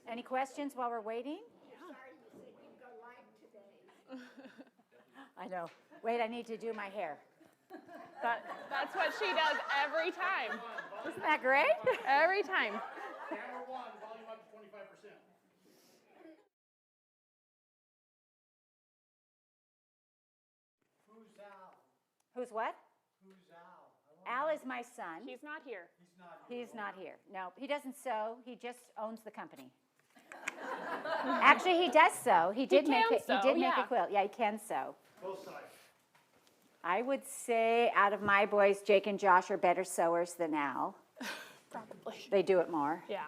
Any questions while we're waiting? I know. Wait, I need to do my hair. That's what she does every time. Isn't that great? Every time. Camera 1, volume up to 25%. Who's Al? Who's what? Who's Al? Al is my son. He's not here. He's not here. No, he doesn't sew. He just owns the company. Actually, he does sew. He did make a quilt. Yeah, he can sew. Both sides. I would say out of my boys, Jake and Josh are better sewers than Al. Probably. They do it more. Yeah.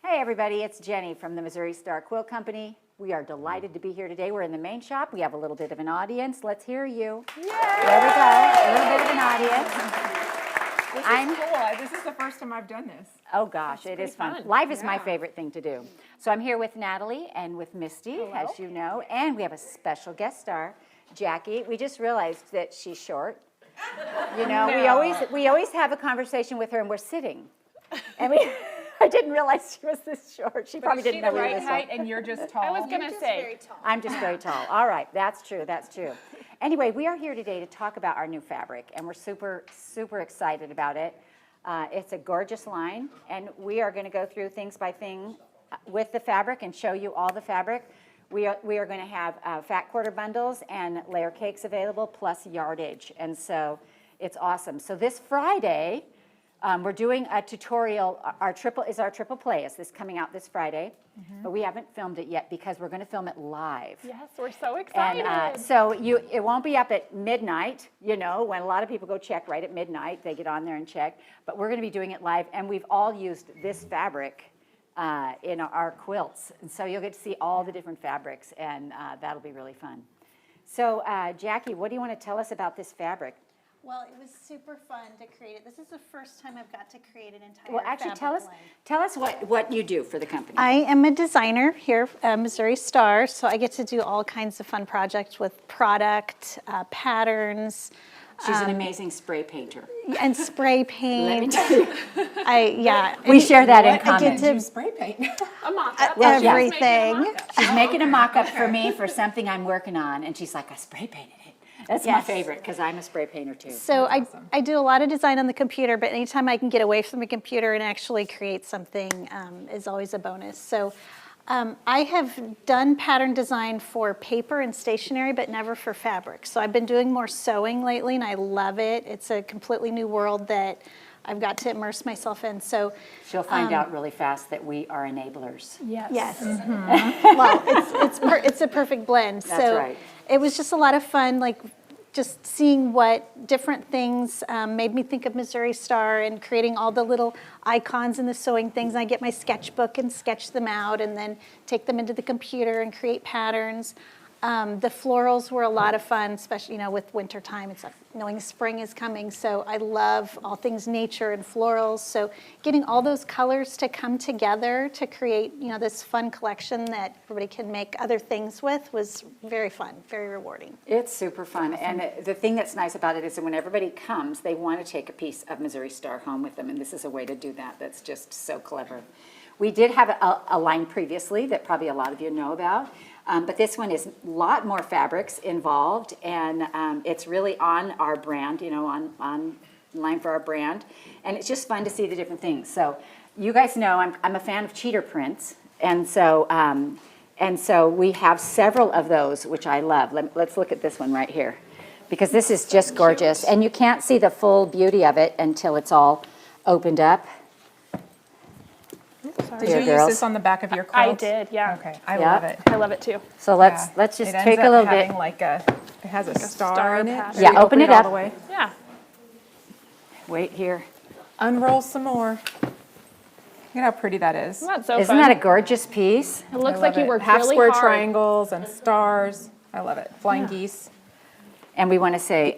Hey everybody, it's Jenny from the Missouri Star Quilt Company. We are delighted to be here today. We're in the main shop. We have a little bit of an audience. Let's hear you. Yay! There we go, a little bit of an audience. This is cool. This is the first time I've done this. Oh gosh, it is fun. fun. Live is my favorite thing to do. So I'm here with Natalie and with Misty, as you know, and we have a special guest star, Jackie. We just realized that she's short. You know, we always have a conversation with her and we're sitting. And I didn't realize she was this short. She probably didn't know we were this height short. and you're just tall. I was going to say. I'm just very tall. All right, that's true, that's true. Anyway, we are here today to talk about our new fabric, and we're super, super excited about it. It's a gorgeous line, and we are going to go through things by thing with the fabric and show you all the fabric. We are going to have fat quarter bundles and layer cakes available, plus yardage, and so it's awesome. So this Friday, we're doing a tutorial. Our triple play is this coming out this Friday, but we haven't filmed it yet because we're going to film it live. Yes, we're so excited. And so it won't be up at midnight, you know, when a lot of people go check right at midnight. They get on there and check. But we're going to be doing it live, and we've all used this fabric in our quilts. And so you'll get to see all the different fabrics, and that'll be really fun. So Jackie, what do you want to tell us about this fabric? Well, it was super fun to create it. This is the first time I've got to create an entire Well, actually, fabric tell us line. what you do for the company. I am a designer here at Missouri Star, so I get to do all kinds of fun projects with product, patterns. She's an amazing spray painter. And spray paint. Let me tell you. We share that in common. I get to spray paint. A mock-up. everything. She's making a mock-up for me for something I'm working on, and she's like, I spray painted it. That's my Yes. favorite because I'm a spray painter too. So I do a lot of design on the computer, but anytime I can get away from the computer and actually create something is always a bonus. So I have done pattern design for paper and stationery, but never for fabric. So I've been doing more sewing lately, and I love it. It's a completely new world that I've got to immerse myself in. So She'll find out really fast that we are enablers. yes, well, it's a perfect blend. That's so right. it was just a lot of fun, like just seeing what different things made me think of Missouri Star and creating all the little icons and the sewing things. I get my sketchbook and sketch them out and then take them into the computer and create patterns. The florals were a lot of fun, especially, with winter time. It's like knowing spring is coming. So I love all things nature and florals. So getting all those colors to come together to create, this fun collection that everybody can make other things with was very fun, very rewarding. It's super fun. And the thing that's nice about it is that when everybody comes, they want to take a piece of Missouri Star home with them. And this is a way to do that that's just so clever. We did have a line previously that probably a lot of you know about. But this one is a lot more fabrics involved, and it's really on our brand, on line for our brand. And it's just fun to see the different things. So you guys know I'm a fan of cheater prints, and so we have several of those, which I love. Let's look at this one right here, because this is just gorgeous. And you can't see the full beauty of it until it's all opened up. Did Dear you girls. use this on the back of your quilt? I did, yeah. Okay, I Yeah. love it. I love it too. So let's Yeah. just It ends take a up little bit. having like it has a star star in it. pattern. Should Yeah, we open it all up. the way? Yeah. Wait here. Unroll some more. Look at how pretty that is. That's so Isn't fun. that a gorgeous piece? It looks I like love you it. worked half really square hard. triangles and stars. I love it. Flying geese. And we want to say,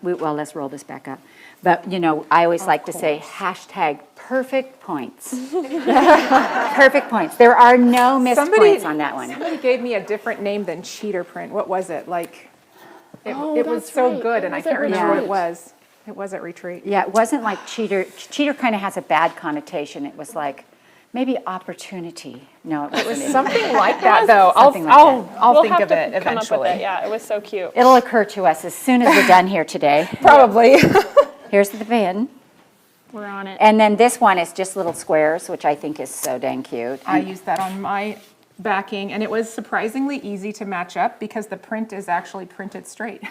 well, let's roll this back up. But, I always like to say hashtag perfect points. Perfect points. There are no missed points on that one. Somebody gave me a different name than cheater print. What was it? It Oh, was that's so right. good, It and I was can't at remember what it Retreat. was. It was at Retreat. Yeah, it wasn't like cheater. Cheater kind of has a bad connotation. It was like maybe opportunity. No, it wasn't. Something like that, though. Something like I'll We'll think have of to it come up with eventually. it. Yeah, it was so cute. It'll occur to us as soon as we're done here today. Probably. Here's the pin. We're on it. And then this one is just little squares, which I think is so dang cute. I used that on my backing, and it was surprisingly easy to match up because the print is actually printed straight.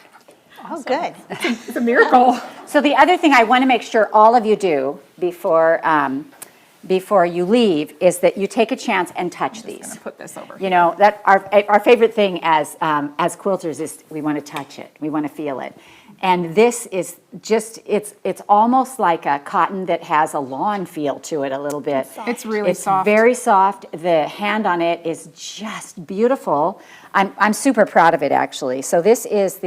Oh, good. It's a miracle. So the other thing I want to make sure all of you do before you leave is that you take a chance and touch I'm these. gonna put this over. That our favorite thing as quilters is we want to touch it, we want to feel it, and this is just it's almost like a cotton that has a lawn feel to it a little bit. It's really It's soft. very soft. The hand on it is just beautiful. I'm super proud of it actually. So this is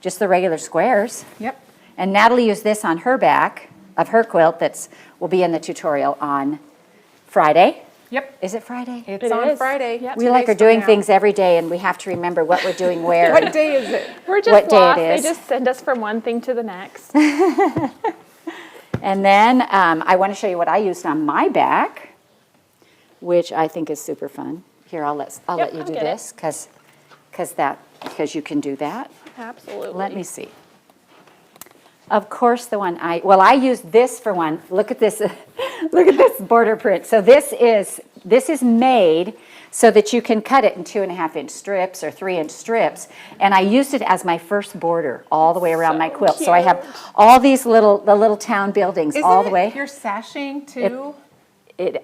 just the regular squares. Yep. And Natalie used this on her back of her quilt will be in the tutorial on Friday. Yep. Is it Friday? It's It on is. Friday. Yep. We like are 2 days from doing now. things every day, and we have to remember what we're doing where. What day is it? We're just what day it lost. is. They just send us from one thing to the next. And then I want to show you what I used on my back, which I think is super fun. Here, I'll let you I'll do get it. this because you can do that. Absolutely. Let me see. Of course, the one I used this for one. Look at this. Look at this border print. So this is made so that you can cut it in 2.5-inch strips or 3-inch strips. And I used it as my first border all the way around my quilt. So I have all these little town buildings all the way. You're sashing too?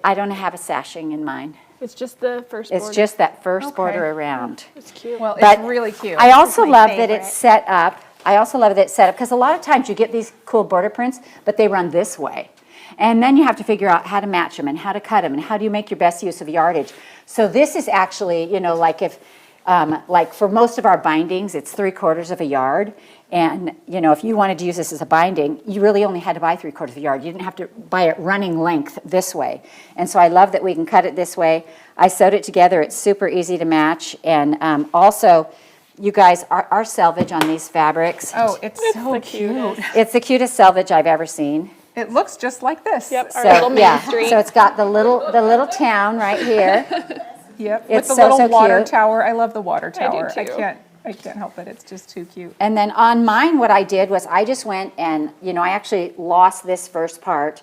I don't have a sashing in mine. It's just the first It's border. just that first Okay. border around. It's cute. Well, But it's really cute. I also my love that favorite. it's set up. Because a lot of times you get these cool border prints, but they run this way. And then you have to figure out how to match them and how to cut them and how do you make your best use of yardage. So this is actually, like for most of our bindings, it's 3/4 of a yard. And, if you wanted to use this as a binding, you really only had to buy 3/4 of a yard. You didn't have to buy it running length this way. And so I love that we can cut it this way. I sewed it together. It's super easy to match. And also, you guys, our selvage on these fabrics, Oh, it's so the cute. cutest. it's the cutest selvage I've ever seen. It looks just like this. Yep, our So, little main yeah, street. so it's got the little town right here. Yep. It's With the little so water cute. tower. I love the water do tower. too. I can't help it. It's just too cute. And then on mine, what I did was I just went and, I actually lost this first part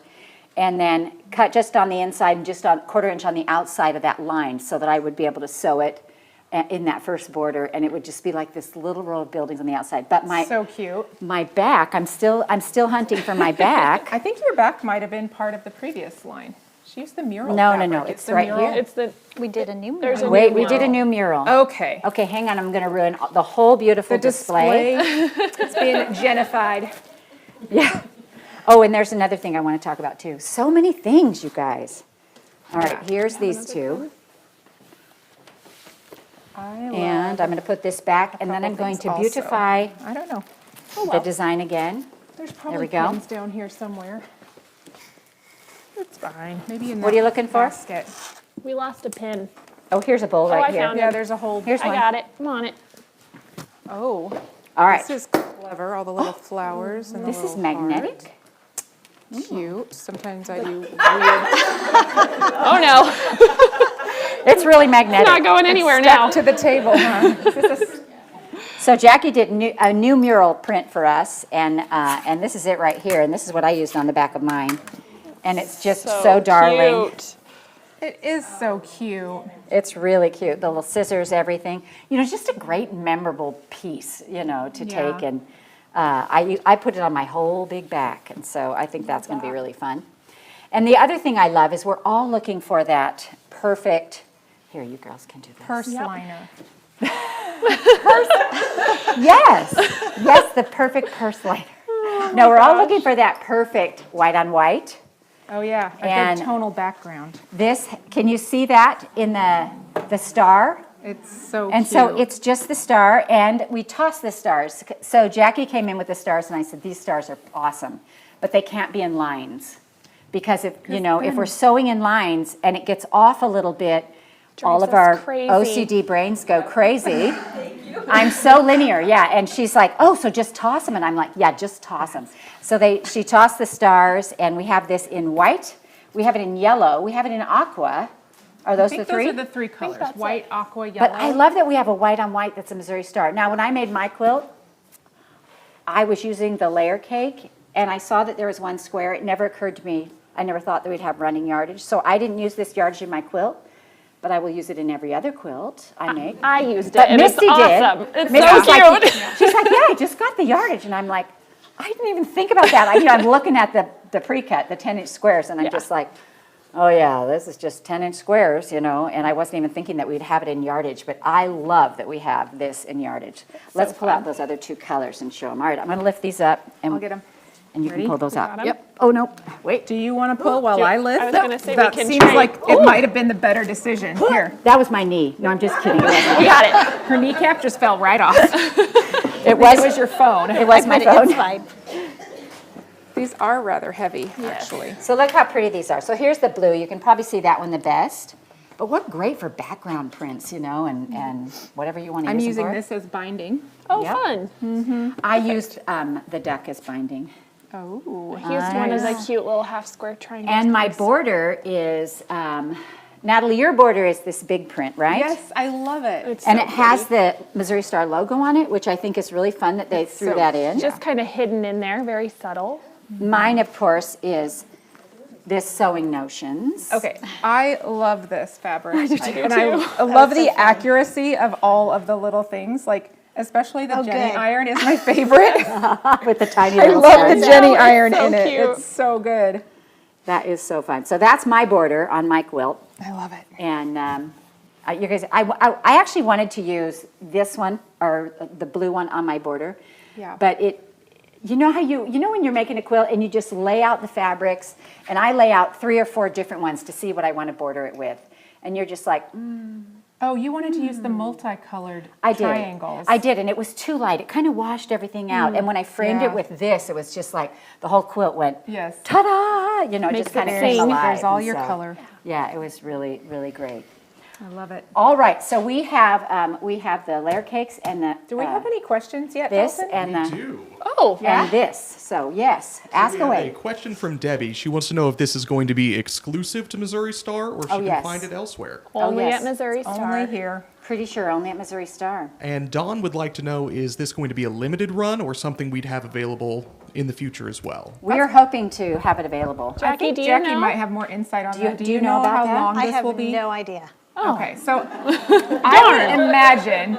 and then cut just on the inside and just on 1/4 inch on the outside of that line so that I would be able to sew it in that first border, and it would just be like this little row of buildings on the outside. But So cute. my back, I'm still hunting for my back. I think your back might have been part of the previous line. She used the mural No, fabric. it's the right mural? here. It's the, We did a new There's a mural. Wait, new we did a mural. new mural. Okay. Okay, hang on, I'm gonna ruin the whole beautiful The display. It's been Jennified. Yeah. Oh, and there's another thing I want to talk about too. So many things, you guys. All right, here's these two. And I'm going to put this back, and then I'm going to beautify I don't know. the design again. There's probably we go. pins down here somewhere. It's fine. Maybe in What are you looking for? basket. we lost a pin. Oh, here's a bowl I right here. found Yeah, there's a whole. Here's I one. got it. I'm on it. Oh, All right. this is clever. All the little flowers and the This is little magnetic. heart. Cute. Sometimes I do weird. Oh no, It's really magnetic. not going anywhere now. to the table, huh? So Jackie did a new mural print for us, and this is it right here, and this is what I used on the back of mine. And it's just so darling. Cute. It is so cute. It's really cute. The little scissors, everything. You know, just a great memorable piece, you know, to Yeah. take. And I put it on my whole big back, and so I think that's going to be really fun. And the other thing I love is we're all looking for that perfect, here, you girls can do this. Purse liner. Yes, yes, the perfect purse liner. No, we're all looking for that perfect white on white. Oh yeah, a And- good tonal background. This, can you see that in the star? It's so And cute. so it's just the star, and we toss the stars. So Jackie came in with the stars, and I said, these stars are awesome, but they can't be in lines. Because if, you know, if we're sewing in lines and it gets off a little bit, all of our us crazy. OCD brains go crazy. I'm so linear, yeah. And she's like, oh, so just toss them. And I'm like, yeah, just toss them. So she tossed the stars, and we have this in white. We have it in yellow. We have it in aqua. Are I those think the three? those are the three colors: that's white, aqua, yellow. But I love that we have a white on white that's a Missouri Star. Now, when I made my quilt, I was using the layer cake, and I saw that there was one square. It never occurred to me. I never thought that we'd have running yardage. So I didn't use this yardage in my quilt, but I will use it in every other quilt I make. I used it, But and Misty it's did. awesome. It's Misty's so like, cute. she's like, yeah, I just got the yardage. And I'm like, I didn't even think about that. I'm looking at the pre-cut, the 10-inch squares, and I'm just like, oh yeah, this is just 10-inch squares, you know, and I wasn't even thinking that we'd have it in yardage, but I love that we have this in yardage. Let's pull out those other two colors and show them. All right, I'm going to lift these up, and, I'll get them. and you Ready? can pull those out. got 'em? Yep. Oh, no, wait. Do you want to pull while I lift? I was gonna say we that can seems trade. like it might have been the better decision. Here, That was my knee. No, I'm just kidding. We got it. her kneecap just fell right off. It It was, was your phone. it was my But phone. it's fine. These are rather heavy, actually. So look how pretty these are. So here's the blue. You can probably see that one the best. But what great for background prints, you know, and whatever you want to I'm use them using for. this as binding. Oh, Yep. fun. I used the duck as binding. Oh, I used one as a cute little half square triangle. And my border is, Natalie, your border is this big print, right? yes, I love it. It's And so it has pretty. the Missouri Star logo on it, which I think is really fun that they threw so that in. Just kind of hidden in there, very subtle. Mine, of course, is this Sewing Notions. Okay, I love this fabric. I do and too. I love the accuracy of all of the little things, like especially the Oh, Jenny good. iron is my favorite. With the tiny I little love stars. the Jenny It's iron so in it. cute. It's so good. That is so fun. So that's my border on my quilt. I love it. And you guys, I actually wanted to use this one or the blue one on my border. Yeah. But you know how you know when you're making a quilt and you just lay out the fabrics, and I lay out 3 or 4 different ones to see what I want to border it with, and you're just like, Oh, you wanted to use the multicolored I did. triangles. I did, and it was too light. It kind of washed everything out. And when I framed Yeah. it with this, it was just like the whole quilt went, Yes. ta-da! You know, it Makes just kind of it came sing. alive. There's all And your so, color. Yeah, it was really, really great. I love it. All right, so we have the layer cakes and the Do we have any questions yet, this Dalton? and the Do. Oh, and this. So yes, ask We have away. a question from Debbie. She wants to know if this is going to be exclusive to Missouri Star or if she can yes. find it elsewhere. only yes. at Missouri Star. Only here. Pretty sure only at Missouri Star. And Dawn would like to know, is this going to be a limited run or something we'd have available in the future as well? We are hoping to have it available. I Jackie, think do you Jackie know? might have more insight on that. do you know about how that? long I this have will be? no idea. Okay, so I would imagine,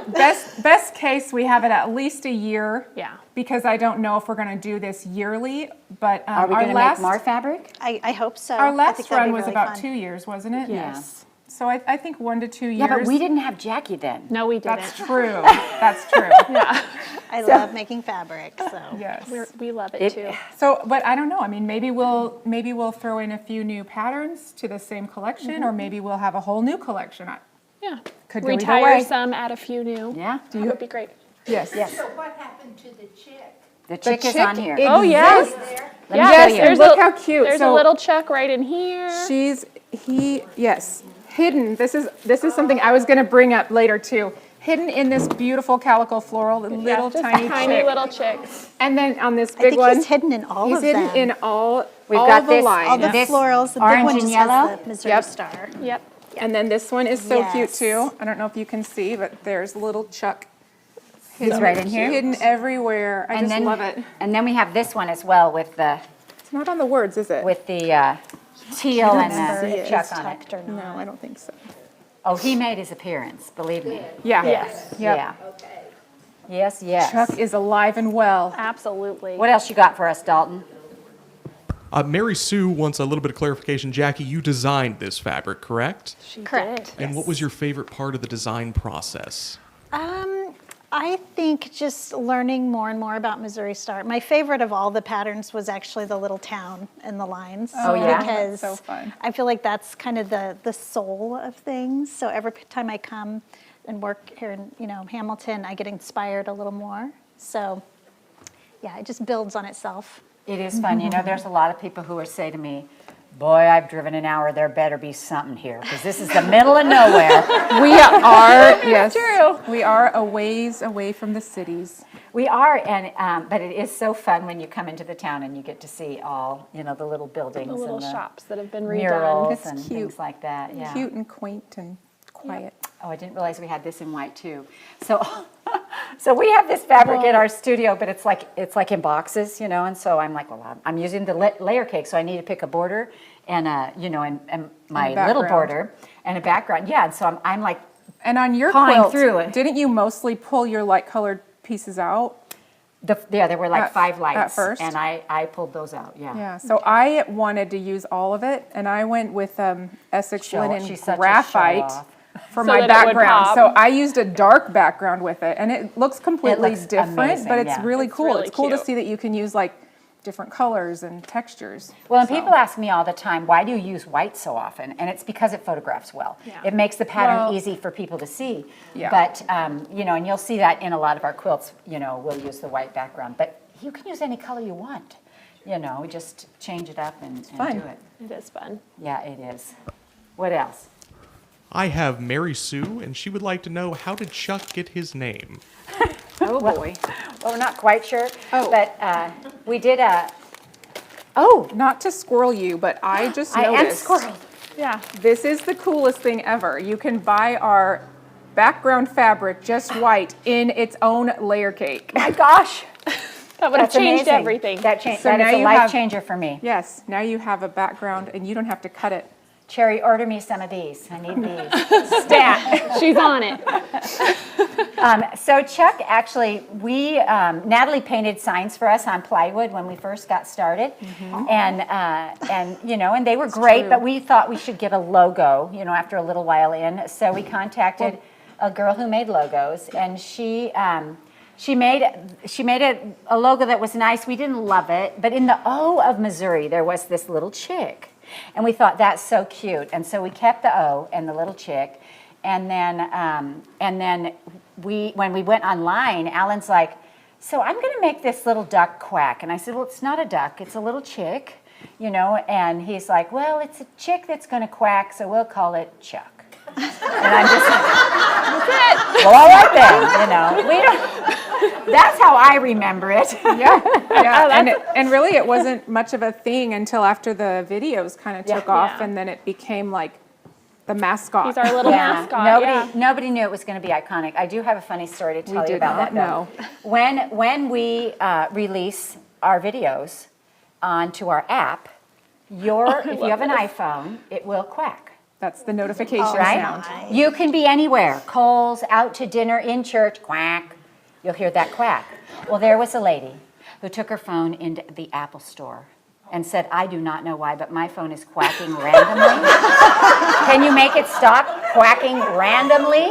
best case, we have it at least a year. Yeah. Because I don't know if we're gonna do this yearly, but Are we our going to make last, more fabric? I hope so. our I last think that'd run be was really about fun. 2 years, wasn't it? Yes. So I think 1 to 2 years. Yeah, but we didn't have Jackie then. No, we didn't. That's true, that's true. Yeah. I love making fabric, so. Yes. We love it, It- too. So, but I don't know, I mean, maybe we'll throw in a few new patterns to the same collection, or maybe we'll have a whole new collection. Yeah. Could go either Retire way. some, add a few new. Yeah? That would be great. Yes. Yes. So what happened to the chick? The chick is on here. Oh, yes. Let me Yes, show you. there's Look a, how cute. There's So- a little chuck right in here. Yes, hidden. This is something I was going to bring up later too. Hidden in this beautiful calico floral, the little Just tiny chick. little chicks. And then on this I big think one, he's hidden in all he's of hidden them. in all We've all got the this- lines. all the This florals, the big orange one and just yellow? has the Missouri Yep. star. Yep. And then this one is so cute Yes. too. I don't know if you can see, but there's little Chuck. He's right in here. Hidden everywhere. I just love it. And then we have this one as well with the It's not on the words, is it? teal and Remember the if chuck he's on it. tucked or No, not. I don't think so. Oh, he made his appearance, believe me. Yeah. Yes. Yep. Yeah. Yes, yes. Chuck is alive and well. Absolutely. What else you got for us, Dalton? Mary Sue wants a little bit of clarification. Jackie, you designed this fabric, correct? She Correct. did. And what was your favorite part of the design process? I think just learning more and more about Missouri Star. My favorite of all the patterns was actually the little town and the lines. Oh, yeah? Because That's so fun. I feel like that's kind of the soul of things. So every time I come and work here in Hamilton, I get inspired a little more. So yeah, it just builds on itself. It is fun. You know, there's a lot of people who would say to me, boy, I've driven an hour. There better be something here because this is the middle of nowhere. We are, yes. We are a ways away from the cities. We are, and but it is so fun when you come into the town and you get to see all, the little buildings The little and the shops that have been redone. murals It's and cute. things like that. Yeah. Cute and quaint and quiet. Oh, I didn't realize we had this in white too. So, so we have this fabric in our studio, but it's like in boxes, and so I'm like, well, I'm using the layer cake, so I need to pick a border and and my little background. border and a background. Yeah, and so I'm like, And on your Pawing quilt, through it. didn't you mostly pull your light colored pieces out? there were like At- 5 at lights, first? and I pulled those out. Yeah. Yeah, so I wanted to use all of it, and I went with Essex Show- linen she's such a graphite show-off. for So my that it would background. pop. So I used a dark background with it, and it looks completely looks different, amazing, but it's yeah. really It's cool. really It's cool to cute. see that you can use like different colors and textures. Well, and So- people ask me all the time, why do you use white so often? And it's because it photographs well. Yeah. It makes the pattern Well- easy for people to see. Yeah. But, and you'll see that in a lot of our quilts, we'll use the white background. But you can use any color you want, just change it up and fun. do it. It is fun. Yeah, it is. What else? I have Mary Sue, and she would like to know, how did Chuck get his name? Oh boy. Well, we're not quite sure, Oh. but we did oh, Not to squirrel you, but I just I am noticed. squirreled. Yeah. This is the coolest thing ever. You can buy our background fabric just white in its own layer cake. My gosh. That would have That's changed amazing. everything. That So is now a you life have- changer for me. Yes, now you have a background and you don't have to cut it. Cherry, order me some of these. I need these. Stat. She's on it. So Chuck, actually, Natalie painted signs for us on plywood when we first got started, and they were great. true. But we thought we should get a logo, after a little while in. So we contacted a girl who made logos, and she made a logo that was nice. We didn't love it, but in the O of Missouri, there was this little chick. And we thought, that's so cute. And so we kept the O and the little chick. And then when we went online, Alan's like, so I'm going to make this little duck quack. And I said, well, it's not a duck. It's a little chick, And he's like, well, it's a chick that's going to quack, so we'll call it Chuck. And I'm just like, well, all right then, we don't. That's how I remember it. Yeah, and really it wasn't much of a thing until after the videos kind of took off, Yeah. and then it became like the mascot. He's our little mascot. Nobody knew it was going to be iconic. I do have a funny story to tell you did about not that. Though. When we release our videos onto our app, if you have an iPhone, it will quack. That's the notification Right? sound. You can be anywhere. Kohl's, out to dinner, in church, quack. You'll hear that quack. Well, there was a lady who took her phone into the Apple store and said, I do not know why, but my phone is quacking randomly. Can you make it stop quacking randomly?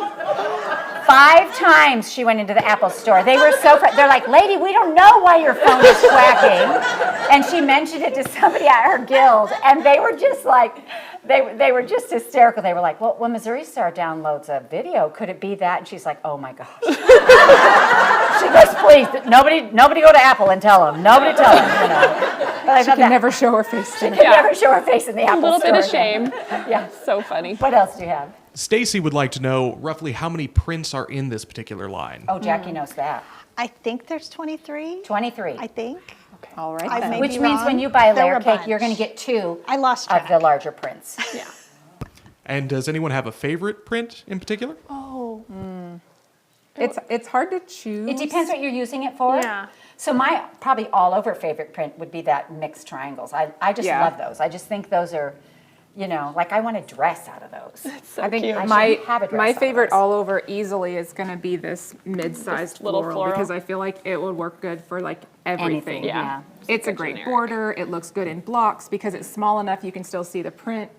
5 times she went into the Apple store. They were so, they're like, lady, we don't know why your phone is quacking. And she mentioned it to somebody at her guild, and they were just like, they were just hysterical. They were like, well, when Missouri Star downloads a video, could it be that? And she's like, oh my gosh. She goes, please, nobody go to Apple and tell them. Nobody tell them, you know. But I She thought can never show her face. she can never show her face in the A Apple little store. bit of shame. Yeah. So funny. What else do you have? Stacy would like to know roughly how many prints are in this particular line. Oh, Jackie knows that. I think there's 23. 23. I think. All right. I then. may Which be means when wrong. you buy a There layer were a cake, you're going to bunch. get 2 I lost of the track. larger prints. Yeah. And does anyone have a favorite print in particular? Oh. It's hard to choose. It depends what you're using it for. Yeah. So my probably all over favorite print would be that mixed triangles. I just Yeah. love those. I just think those are, you know, like I want a dress out of those. So I think cute. I my should have a dress my out of favorite those. all over easily is going to be this mid-sized This little floral. because I feel like it would work good for like everything. Anything, yeah. It's a Super great generic. border. It looks good in blocks because it's small enough you can still see the print.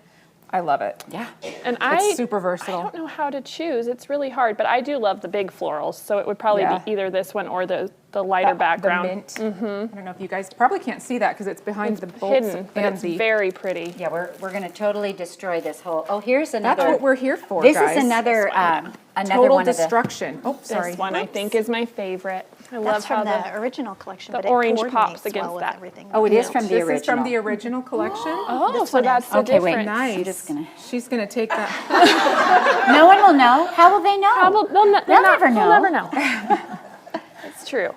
I love it. Yeah. And It's super I versatile. don't know how to choose. It's really hard, but I do love the big florals, so it would probably Yeah. be either this one or the lighter background. The mint. I don't know if you guys probably can't see that because it's behind the bolts Hidden, but and it's the. very pretty. Yeah, we're going to totally destroy this whole. Oh, here's another. That's what we're here for, This guys. is another Total one of the. destruction. Oh, sorry. This one I think is my favorite. I love That's how from the the original collection, the but it orange coordinates pops well against with that. everything. Oh, it is from the This original. is from the original collection. oh, so that's the Okay, wait. difference. Nice. just gonna- She's gonna take that. No one will know. How will they know? They'll never know. They'll never know. It's true.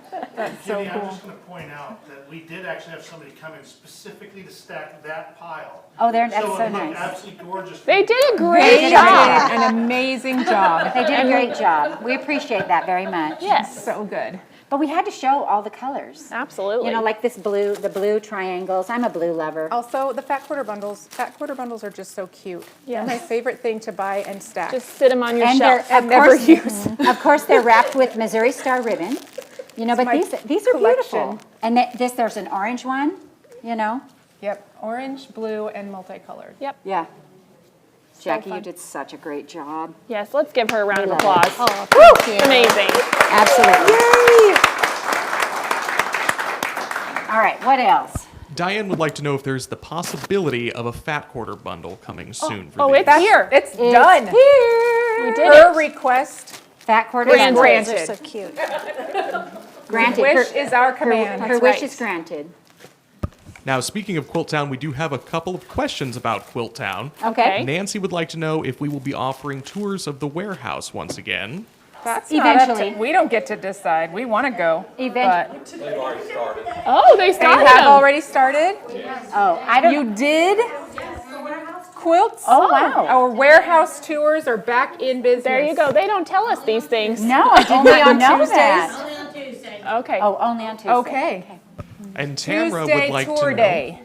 Jimmy, I'm just going to point out that we did actually have somebody come in specifically to stack that pile. Oh, that's so it looked nice. absolutely gorgeous. They did a They great did job. An amazing job. They did a great job. We appreciate that very much. Yes, So good. But we had to show all the colors. absolutely. You know, like this blue, the blue triangles. I'm a blue lover. Also, the fat quarter bundles. Fat quarter bundles are just so cute. Yes. They're my favorite thing to buy and stack. Just sit them on your And shelf. they're, and never use. of course, they're wrapped with Missouri Star ribbon. You know, but my these are beautiful. collection. And there's an orange one, you know. Yep, orange, blue, and multicolored. Yep. Yeah. Jackie, you fun. did such a great job. Yes, let's give her a round of love applause. it. Oh, thank you. Amazing. Absolutely. All right, what else? Diane would like to know if there's the possibility of a fat quarter bundle coming soon for Oh, these. it's here. It's done. Here. We did Her it. request, Fat quarter Granted. bundle. Those are so cute. Granted. wish Her- is our command. Her That's wish right. is granted. Now, speaking of Quilt Town, we do have a couple of questions about Quilt Town. Okay. Nancy would like to know if we will be offering tours of the warehouse once again. That's not up to- Eventually. we don't get to decide. We want to go. Eventually. But Oh, they they started have them. already started. Oh, I don't. You did? Quilts? Oh, wow. Our warehouse tours are back in business. There you go. They don't tell us these things. No, I did Only not on know Tuesdays? that. Okay. Oh, only on Tuesday. Okay. And Tamara Tuesday would like tour to day.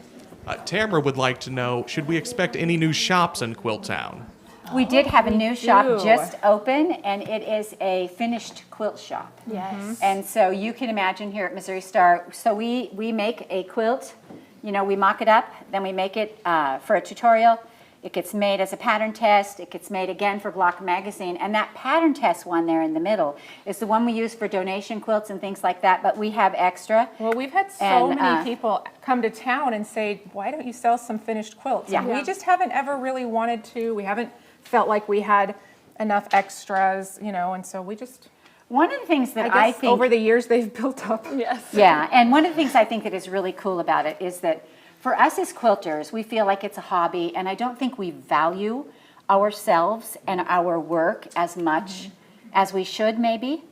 know. Tamara would like to know, should we expect any new shops in Quilt Town? We did have a new shop do. just open, and it is a finished quilt shop. Yes. And so you can imagine here at Missouri Star, so we make a quilt, you know, we mock it up, then we make it for a tutorial. It gets made as a pattern test. It gets made again for Block Magazine. And that pattern test one there in the middle is the one we use for donation quilts and things like that, but we have extra. Well, we've had so And, many people come to town and say, why don't you sell some finished quilts? And Yeah. we just haven't ever really wanted to. We haven't felt like we had enough extras, you know, and so we just, One of the things that I I guess think over the years they've built up. Yes. Yeah, and one of the things I think that is really cool about it is that for us as quilters, we feel like it's a hobby, and I don't think we value ourselves and our work as much as we should maybe.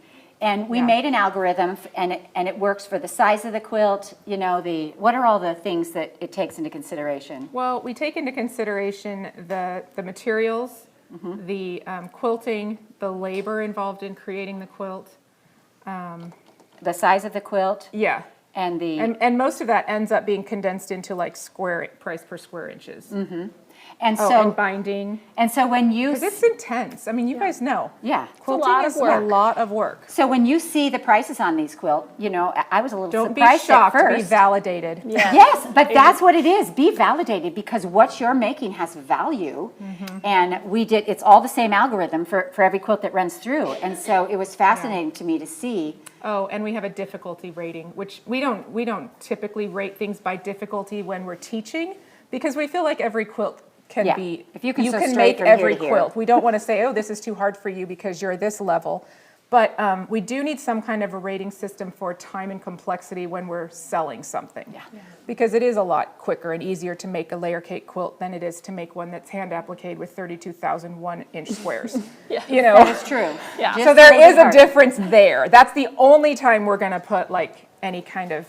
And we Yeah. made an algorithm, and it works for the size of the quilt, you know, what are all the things that it takes into consideration? Well, we take into consideration the materials, the quilting, the labor involved in creating the quilt. The size of the quilt Yeah. and the... And most of that ends up being condensed into like price per square inches. And Oh, so, and binding. and so when you, Because it's intense. I mean, you guys know. yeah. Quilting lot of is a work. lot of work. So when you see the prices on these quilt, you know, I was a little Don't be surprised shocked at to be first. validated. Yes, but that's what it is. Be validated because what you're making has value. And it's all the same algorithm for every quilt that runs through. And so it was fascinating to me to see. Oh, and we have a difficulty rating, which we don't typically rate things by difficulty when we're teaching because we feel like every quilt can Yeah. be, If you can sew straight make from here to every here. quilt. We don't want to say, oh, this is too hard for you because you're this level. But we do need some kind of a rating system for time and complexity when we're selling something. Yeah. Because it is a lot quicker and easier to make a layer cake quilt than it is to make one that's hand appliqued with 32,000 1-inch squares. You know? That is true. Yeah. Just So there little is a part. difference there. That's the only time we're going to put like any kind of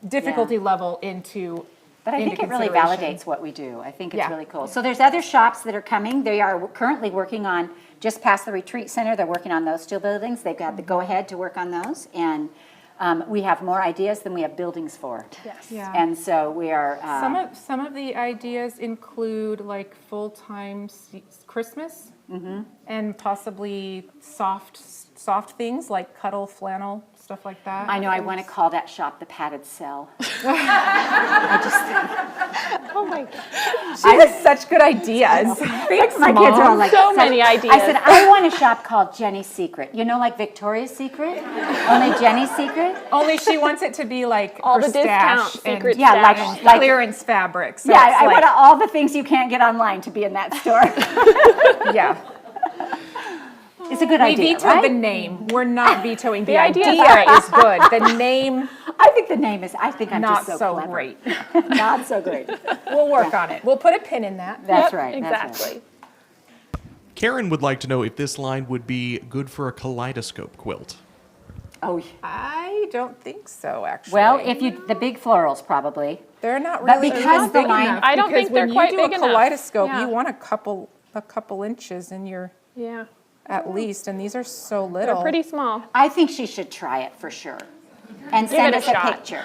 difficulty level into. But I think into it really consideration. validates what we do. I think it's Yeah. really cool. So there's other shops that are coming. They are currently working on, just past the retreat center, they're working on those steel buildings. They've got the go-ahead to work on those. And we have more ideas than we have buildings for. Yes. Yeah. And so we are, Some of the ideas include like full-time Christmas and possibly soft things like cuddle flannel, stuff like that. I know I want to call that shop the padded cell. I just, Oh my God. She has such good ideas. Thanks, my kids are all like, So many ideas. I said, I want a shop called Jenny's Secret. You know, like Victoria's Secret? Only Jenny's Secret? Only she wants it to be like All her the discount stash secret and Yeah, like, stash. like clearance fabric. So yeah, it's I like, want all the things you can't get online to be in that store. yeah. It's a good We idea, vetoed right? the name. We're not vetoing the idea idea. is Is good. The name I think the name is, I think I'm not just so clever. great. Not so great. We'll work on it. We'll put a pin in that. That's Yep, right. That's right. Exactly. Karen would like to know if this line would be good for a kaleidoscope quilt. Oh, I don't think so, actually. well, if you, the big florals probably. they're not but really because the big line- enough, I don't because think they're when quite you do big a enough. kaleidoscope, Yeah. you want a couple inches in your Yeah. at least, and these are so They're little. pretty small. I think she should try it for sure. And Give send it a us a shot. picture.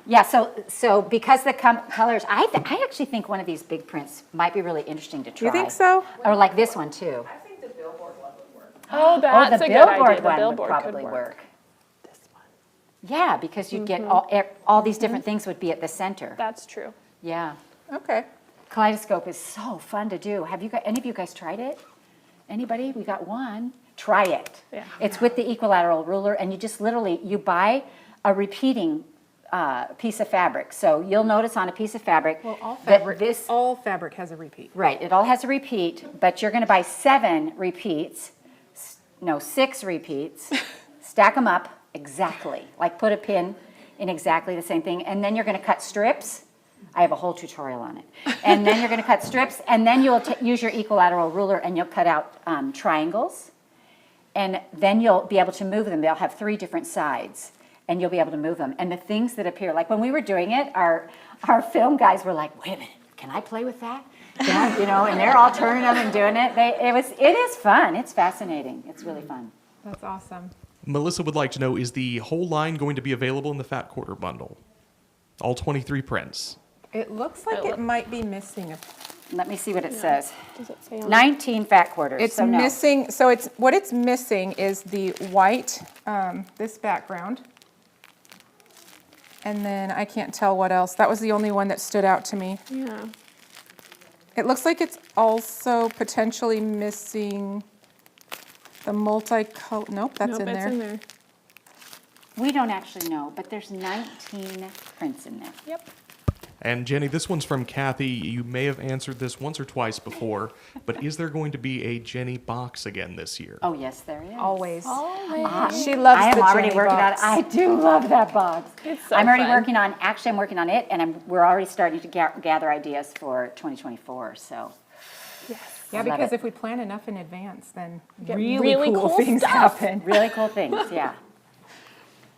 Yeah, so because the colors, I actually think one of these big prints might be really interesting to try. You think so? Or like this one too. Oh, Oh, that's the a good billboard idea. The one would billboard probably could work. This one. Yeah, because you'd get all these different things would be at the center. That's true. Yeah. Okay. Kaleidoscope is so fun to do. Have you got, any of you guys tried it? Anybody? We got one. Try it. Yeah. It's with the equilateral ruler, and you just literally, you buy a repeating piece of fabric. So you'll notice on a piece of fabric Well, all that fabric, this, all fabric has a repeat. right, it all has a repeat, but you're gonna buy 7 repeats, no, 6 repeats, stack them up exactly, like put a pin in exactly the same thing, and then you're gonna cut strips. I have a whole tutorial on it. And then you're gonna cut strips, and then you'll use your equilateral ruler and you'll cut out triangles. And then you'll be able to move them. They'll have 3 different sides, and you'll be able to move them. And the things that appear, like when we were doing it, our film guys were like, wait a minute, can I play with that? Yeah, you know, and they're all turning them and doing it. It is fun. It's fascinating. It's really fun. That's awesome. Melissa would like to know, is the whole line going to be available in the Fat Quarter bundle? All 23 prints. It looks like it might be missing a. Let me see what it says. Does it say on 19 fat quarters. It's so no. missing. So it's what it's missing is the white, this background, and then I can't tell what else. That was the only one that stood out to me. Yeah. It looks like it's also potentially missing the multicolor. Nope, that's Nope, in it's there. in there. We don't actually know, but there's 19 prints in there. Yep. And Jenny, this one's from Kathy. You may have answered this once or twice before, but is there going to be a Jenny box again this year? Oh, yes, there is. Always. Always. She loves I am the already Jenny working box. on it. I do love that box. It's so I'm already fun. working on, actually I'm working on it, and we're already starting to gather ideas for 2024, so. Yeah, I love because it. if we plan enough in advance, then Get really, really cool, cool things stuff. happen. Really cool things, yeah.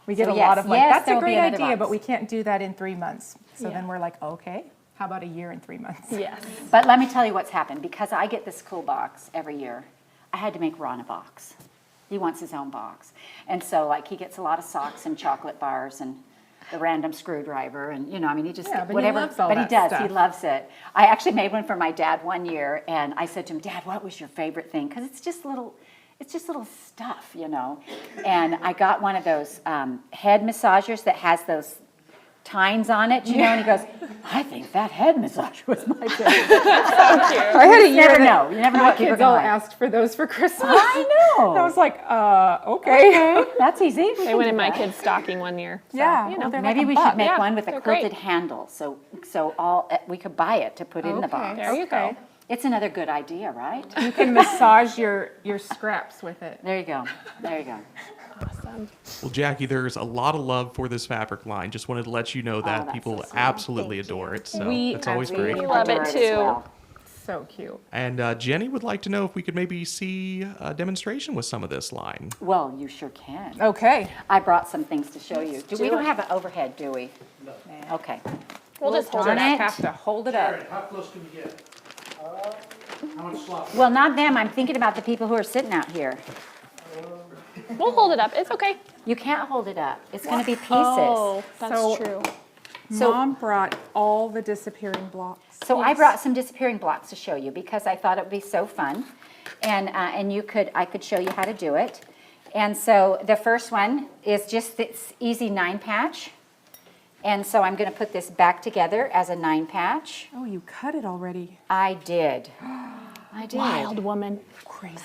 We get So a yes, lot of like, yes, that's there a will be great another idea, box. but we can't do that in 3 months. So Yeah. then we're like, okay, how about a year and 3 months? Yes. But let me tell you what's happened, because I get this cool box every year, I had to make Ron a box. He wants his own box. And so like he gets a lot of socks and chocolate bars and the random screwdriver, and I mean, he just Yeah, but he whatever. loves all but he that does. He stuff. loves it. I actually made one for my dad one year, and I said to him, "Dad, what was your favorite thing?" Because it's just little stuff, And I got one of those head massagers that has those tines on it, and he goes, "I think that head massager was my favorite." I had a You year never that know. You never know my what people kids all like. asked for those for Christmas. I know. And I was like, okay. Okay, that's easy. They went in my kid's stocking one year. So, Yeah, you well, know. they're Maybe like a we buck. should make Yeah, one with a they're quilted great. handle, so we could buy it to put in the box. There you go. It's another good idea, right? You can massage your scraps with it. There you go. There you go. Awesome. Well, Jackie, there's a lot of love for this fabric line. Just wanted to let you know that that's people so sweet. absolutely Thank you. adore it. So We it's always absolutely great. We love it Adore as too. well. So cute. And Jenny would like to know if we could maybe see a demonstration with some of this line. Well, you sure can. Okay. I brought some things to show you. We do don't it. have an overhead, do we? No. Okay. We'll just hold darn it it. up. Have to hold it up. Sharon, how close can you get? How much slop? Well, not them. I'm thinking about the people who are sitting out here. We'll hold it up. It's okay. You can't hold it up. It's going to be pieces. Oh, that's So- true. So- Mom brought all the disappearing blocks. So I brought some disappearing blocks to show you because I thought it would be so fun, and I could show you how to do it. And so the first one is just this easy 9-patch, and so I'm going to put this back together as a 9-patch. Oh, you cut it already. I did. I did. Wild woman. Crazy.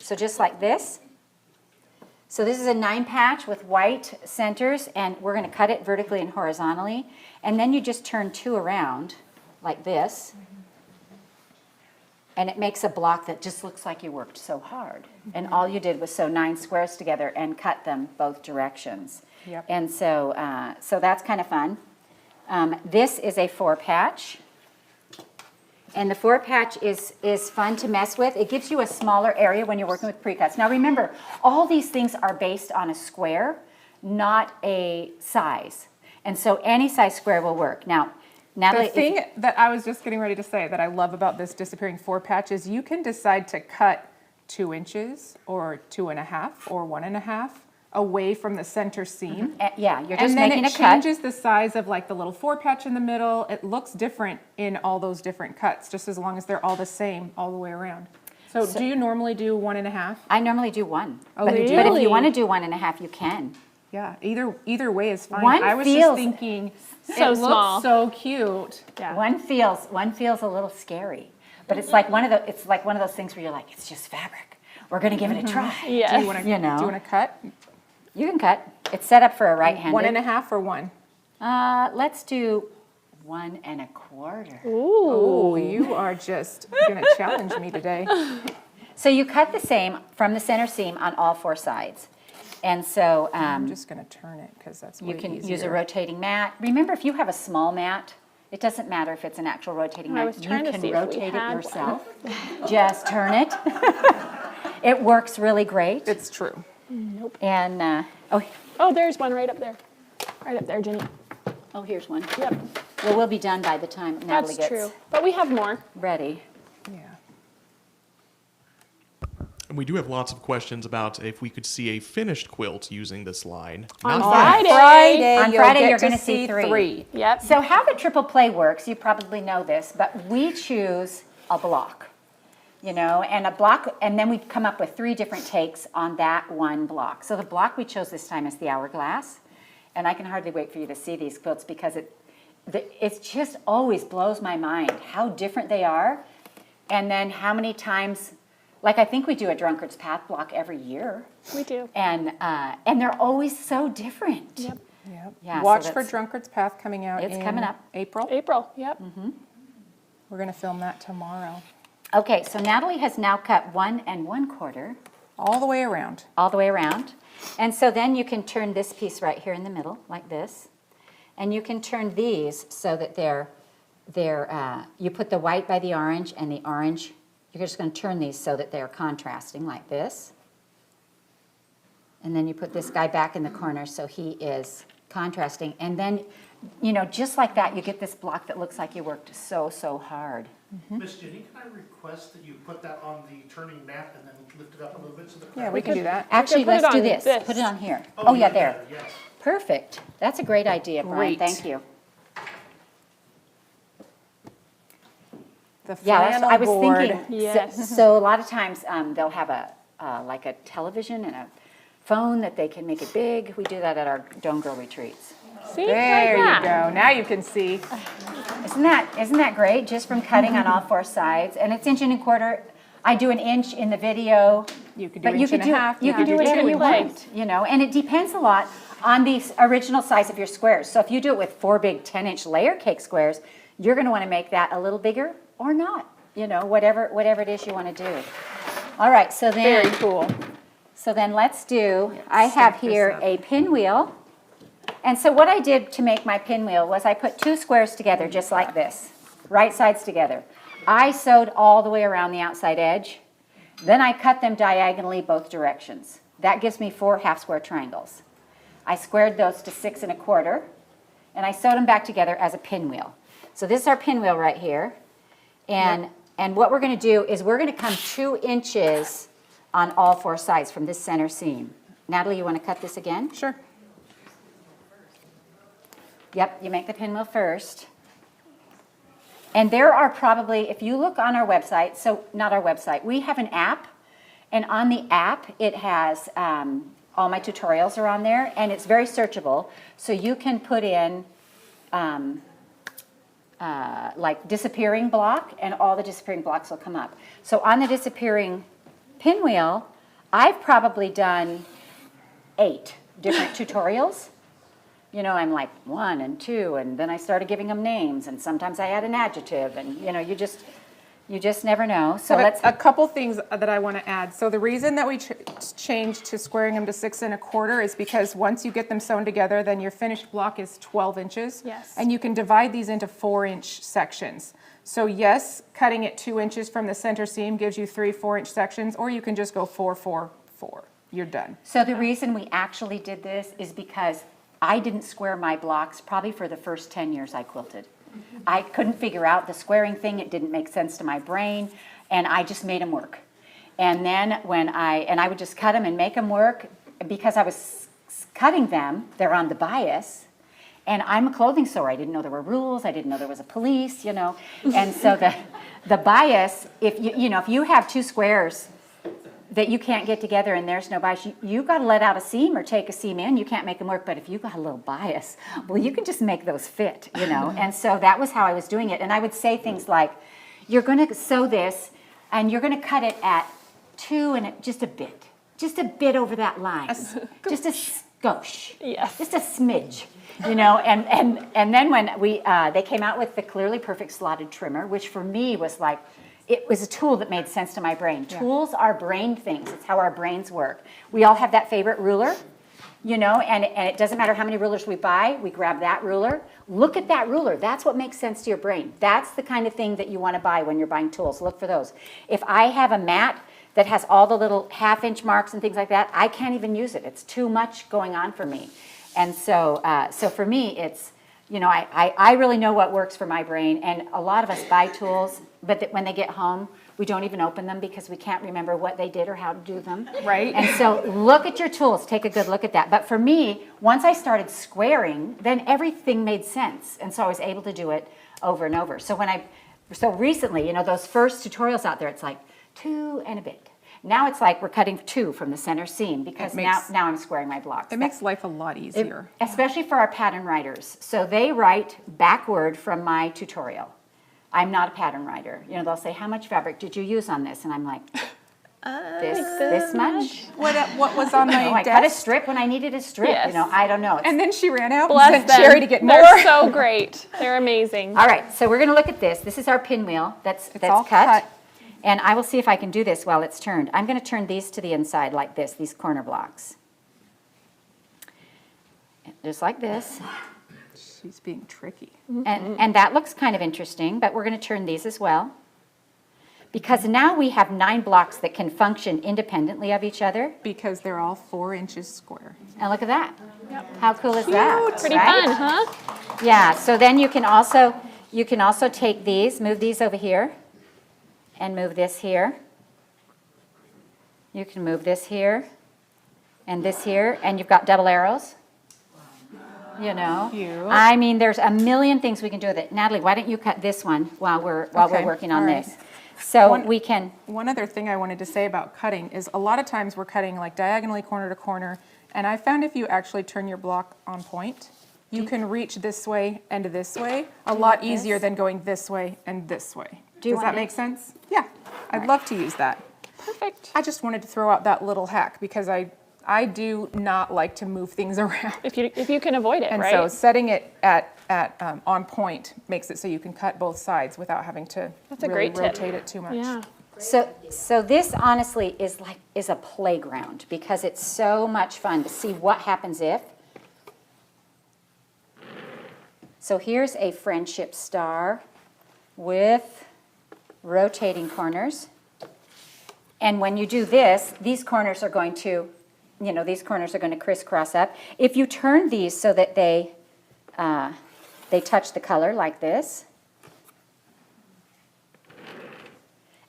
So just like this. So this is a 9-patch with white centers, and we're going to cut it vertically and horizontally. And then you just turn 2 around like this. And it makes a block that just looks like you worked so hard. And all you did was sew 9 squares together and cut them both directions. Yep. And so, so that's kind of fun. This is a 4-patch. And the 4-patch is fun to mess with. It gives you a smaller area when you're working with pre-cuts. Now remember, all these things are based on a square, not a size. And so any size square will work. Now, Natalie, The thing that I was just getting ready to say that I love about this disappearing 4-patch is you can decide to cut 2 inches or 2.5 or 1.5 away from the center seam. yeah, you're just And then making it a cut. changes the size of like the little 4-patch in the middle. It looks different in all those different cuts, just as long as they're all the same all the way around. So do you normally do 1.5? I normally do 1. Oh, but, you do? but if you Really? want to do 1.5, you can. Yeah, either way is fine. One I was feels just thinking, so it small. looks so cute. Yeah. One feels a little scary, but it's like one of those things where you're like, it's just fabric. We're going to give it a try. Yes. Do you want to You know. do you want to cut You can cut. It's set up for a right-handed. 1.5 or 1? Let's do 1 1/4. Oh, you are just going to challenge me today. So you cut the same from the center seam on all 4 sides. And so I'm just going to turn it because that's way you can easier. use a rotating mat. Remember, if you have a small mat, it doesn't matter if it's an actual rotating mat. I was trying you to can see if we rotate it had one. yourself. Just turn it. It works really great. It's true. And, Oh, there's one right up there. Right up there, Jenny. here's one. Yep. Well, we'll be done by the time Natalie That's gets true. But we have more. ready. Yeah. And we do have lots of questions about if we could see a finished quilt using this line. On Not Friday. On Friday, you're going to see 3. Yep. So how the triple play works, you probably know this, but we choose a block, and a block, and then we come up with 3 different takes on that one block. So the block we chose this time is the hourglass, and I can hardly wait for you to see these quilts because it just always blows my mind how different they are, and then how many times, like I think we do a Drunkard's Path block every year, We do. and they're always so different. Yep. Yep. Yeah, so Watch for that's- Drunkard's Path coming out It's in coming up. April. April. Yep. We're going to film that tomorrow. Okay, so Natalie has now cut 1 1/4 All the way around. all the way around. And so then you can turn this piece right here in the middle, like this. And you can turn these so that you put the white by the orange and the orange, you're just going to turn these so that they're contrasting like this. And then you put this guy back in the corner so he is contrasting. And then, just like that, you get this block that looks like you worked so, so hard. Miss Jenny, can I request that you put that on the turning mat and then lift it up a little bit so the Yeah, we can do that. Actually, put it let's do on this. this. Put it on here. Oh, yeah, there. Yes. Perfect. That's a great idea, Brian. Great. Thank you. The Yeah, flannel I was board. thinking. Yes. So a lot of times they'll have like a television and a phone that they can make it big. We do that at our Doan Girl retreats. See, There like you that. go. Now you can see. Isn't that great? Just from cutting on all four sides, and it's 1.25 inch. I do an inch in the video. You could do But you inch could and a do half. you can do Yeah, whatever you play. want, you know, and it depends a lot on the original size of your squares. So if you do it with 4 big 10-inch layer cake squares, you're going to want to make that a little bigger or not, you know, whatever it is you want to do. All right, so then Very cool. So then let's do, I have stack this here up. a pinwheel. And so what I did to make my pinwheel was I put 2 squares together just like this, right sides together. I sewed all the way around the outside edge. Then I cut them diagonally both directions. That gives me 4 half-square triangles. I squared those to 6 1/4, and I sewed them back together as a pinwheel. So this is our pinwheel right here. And what we're going to do is we're going to come 2 inches on all 4 sides from this center seam. Natalie, you want to cut this again? Sure. Yep, you make the pinwheel first. And there are probably, if you look on our website, so not our website, we have an app, and on the app it has all my tutorials are on there, and it's very searchable. So you can put in like disappearing block, and all the disappearing blocks will come up. So on the disappearing pinwheel, I've probably done 8 different tutorials. You know, I'm like 1 and 2, and then I started giving them names, and sometimes I add an adjective, and you know, you just never know. So But let's, a couple things that I want to add. So the reason that we changed to squaring them to 6 1/4 is because once you get them sewn together, then your finished block is 12 inches. Yes. And you can divide these into 4-inch sections. So yes, cutting it 2 inches from the center seam gives you 3 4-inch sections, or you can just go 4 4 4. You're done. so the reason we actually did this is because I didn't square my blocks probably for the first 10 years I quilted. I couldn't figure out the squaring thing. It didn't make sense to my brain, and I just made them work. And then I would just cut them and make them work because I was cutting them. They're on the bias, and I'm a clothing sewer. I didn't know there were rules. I didn't know there was a police, you know. And so the bias, if you have 2 squares that you can't get together and there's no bias, you got to let out a seam or take a seam in. You can't make them work. But if you got a little bias, well, you can just make those fit, you know. And so that was how I was doing it. And I would say things like, you're going to sew this, and you're going to cut it at 2 and just a bit over that line, just a skosh, Yes. just a smidge. You know, and then when they came out with the Clearly Perfect slotted trimmer, which for me was like, it was a tool that made sense to my brain. Yeah. Tools are brain things. It's how our brains work. We all have that favorite ruler, you know, and it doesn't matter how many rulers we buy, we grab that ruler. Look at that ruler. That's what makes sense to your brain. That's the kind of thing that you want to buy when you're buying tools. Look for those. If I have a mat that has all the little 1/2-inch marks and things like that, I can't even use it. It's too much going on for me. And so for me, it's, you know, I really know what works for my brain. And a lot of us buy tools, but when they get home, we don't even open them because we can't remember what they did or how to do them. Right. And so look at your tools. Take a good look at that. But for me, once I started squaring, then everything made sense. And so I was able to do it over and over. So recently, you know, those first tutorials out there, it's like 2 and a bit. Now it's like we're cutting 2 from the center seam because now I'm squaring my blocks. It makes life a lot easier. Especially for our pattern writers. So they write backward from my tutorial. I'm not a pattern writer. You know, they'll say, how much fabric did you use on this? And I'm like, this much? What was on my I cut a desk? strip when I needed a strip. Yes. You know, I don't know. And then she ran out and Bless sent them. Sherry to get more. They're so great. They're amazing. All right, so we're going to look at this. This is our pinwheel that's all cut. cut. And I will see if I can do this while it's turned. I'm going to turn these to the inside like this, these corner blocks. Just like this. She's being tricky. And that looks kind of interesting, but we're going to turn these as well. Because now we have 9 blocks that can function independently of each other. Because they're all 4 inches square. And look at that. How cool is that? Pretty right? fun, huh? Yeah, so then you can also take these, move these over here, and move this here. You can move this here, and this here, and you've got double arrows. you know? Cute. I mean, there's a million things we can do with it. Natalie, why don't you cut this one while we're Okay, working on all right. this? So One- we can, One other thing I wanted to say about cutting is a lot of times we're cutting like diagonally corner to corner, and I found if you actually turn your block on point, you can reach this way and this way a lot want easier this? than going this way and this way. Do you Does want that make it? sense? Yeah, I'd love to use that. Perfect. I just wanted to throw out that little hack because I do not like to move things around. If you can avoid it, And right? so setting it at on point makes it so you can cut both sides without having to That's a really great tip. rotate it too much. Yeah. so this honestly is a playground because it's so much fun to see what happens if. So here's a friendship star with rotating corners. And when you do this, these corners are going to, these corners are going to crisscross up. If you turn these so that they touch the color like this,